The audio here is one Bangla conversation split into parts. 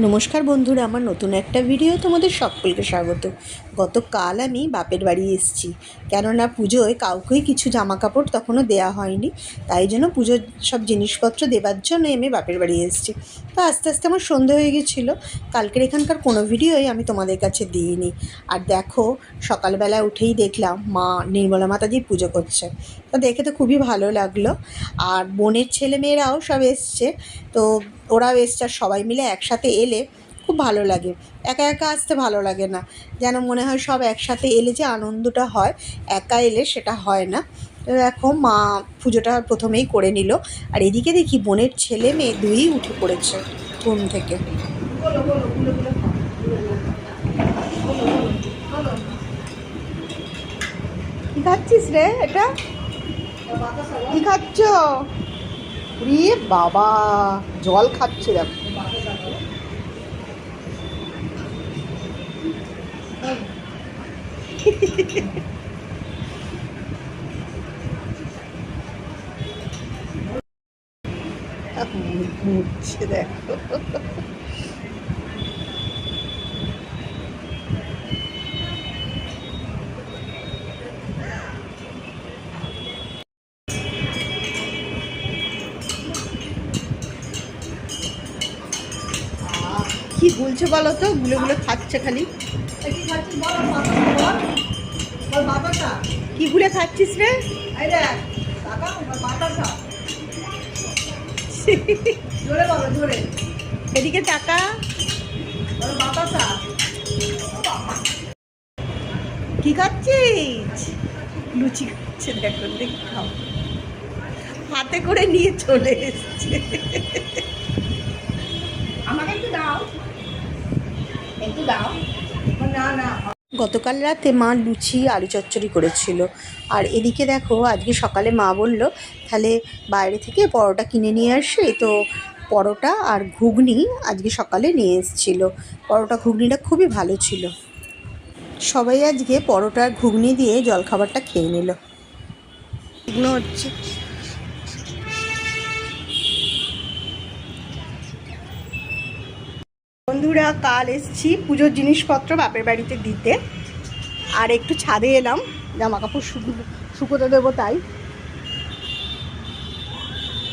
নমস্কার বন্ধুরা, আমার নতুন একটা ভিডিও তোমাদের সকলকে স্বাগত। গতকাল আমি বাপের বাড়ি এসেছি, কেননা পুজোয় কাউকেই কিছু জামা কাপড় তখনও দেয়া হয়নি, তাই জন্য পুজোর সব জিনিসপত্র দেবার জন্য আমি বাপের বাড়ি এসেছি। তো আস্তে আস্তে আমার সন্ধে হয়ে গেছিলো। কালকের এখানকার কোনো ভিডিওই আমি তোমাদের কাছে দিইনি। আর দেখো, সকালবেলা উঠেই দেখলাম মা নির্মলা মাতাজির পুজো করছে। তো দেখে তো খুবই ভালো লাগলো। আর বোনের ছেলে মেয়েরাও সব এসছে, তো ওরাও এসছে। আর সবাই মিলে একসাথে এলে খুব ভালো লাগে, একা একা আসতে ভালো লাগে না, যেন মনে হয় সব একসাথে এলে যে আনন্দটা হয়, একা এলে সেটা হয় না। তো দেখো, মা পুজোটা প্রথমেই করে নিল। আর এদিকে দেখি বোনের ছেলে মেয়ে দুই উঠে পড়েছে ঘুম থেকে। কি খাচ্ছিস রে? এটা কি খাচ্ছ? রে বাবা, জল খাচ্ছে দেখো। মুছছে দেখো। কি বলছো বলো তো? গুলো গুলো খাচ্ছে খালি। কি গুলে খাচ্ছিস রে? এদিকে টাকা। কি খাচ্ছিস? লুচি খাচ্ছে দেখো, দেখি খাও। হাতে করে নিয়ে চলে এসছে। আমাকে একটু দাও, একটু দাও। না না, গতকাল রাতে মা লুচি আলু চচ্চড়ি করেছিল। আর এদিকে দেখো, আজকে সকালে মা বলল তাহলে বাইরে থেকে পরোটা কিনে নিয়ে আসি। তো পরোটা আর ঘুগনি আজকে সকালে নিয়ে এসেছিলো। পরোটা ঘুগনিটা খুবই ভালো ছিল। সবাই আজকে পরোটা আর ঘুগনি দিয়ে জলখাবারটা খেয়ে নিল। এগুলো হচ্ছে বন্ধুরা, কাল এসছি পুজোর জিনিসপত্র বাপের বাড়িতে দিতে। আর একটু ছাদে এলাম জামা কাপড় শুকোতে দেবো, তাই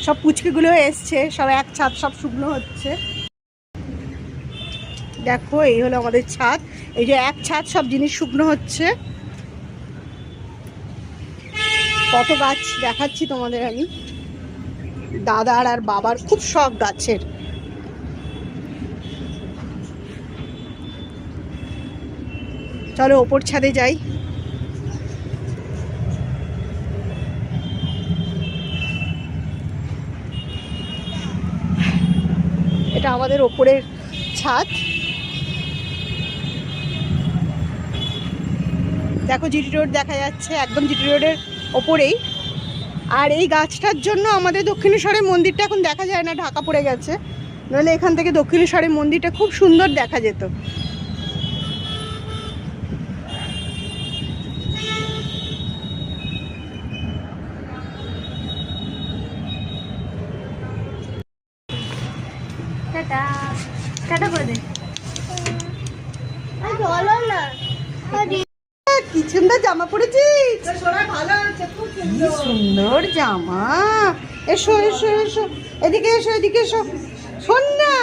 সব পুচকিগুলো এসছে, সব এক ছাদ সব শুকনো হচ্ছে। দেখো, এই হলো আমাদের ছাদ। এই যে এক ছাদ সব জিনিস শুকনো হচ্ছে। কত গাছ দেখাচ্ছি তোমাদের আমি। দাদার আর বাবার খুব শখ গাছের। চলো ওপর ছাদে যাই। এটা আমাদের ওপরের ছাদ। দেখো, জিটি রোড দেখা যাচ্ছে একদম জিটি রোডের ওপরেই। আর এই গাছটার জন্য আমাদের দক্ষিণেশ্বরের মন্দিরটা এখন দেখা যায় না, ঢাকা পড়ে গেছে। নইলে এখান থেকে দক্ষিণেশ্বরের মন্দিরটা খুব সুন্দর দেখা যেত। টাটা টাটা করে দে। কি সুন্দর জামা পরেছিস, কি সুন্দর জামা। এসো এসো এসো, এদিকে এসো, এদিকে এসো। শোন না,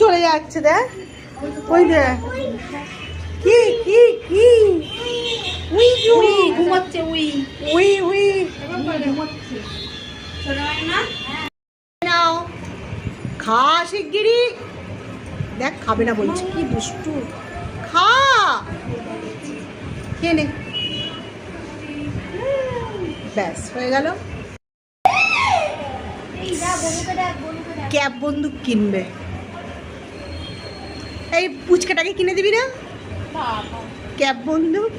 চলে যাচ্ছে দেখ, ওই দেখ। কি কি কি? উই উই ঘুমাচ্ছে, উই উই উই। ঘুমাচ্ছে। নাও, খা শিগগিরি। দেখ, খাবে না বলছে, কি দুষ্টু। খা, খেয়ে নে। ব্যাস হয়ে গেল। ক্যাব বন্দুক কিনবে। এই পুচকাটাকে কিনে দিবি না ক্যাব বন্দুক?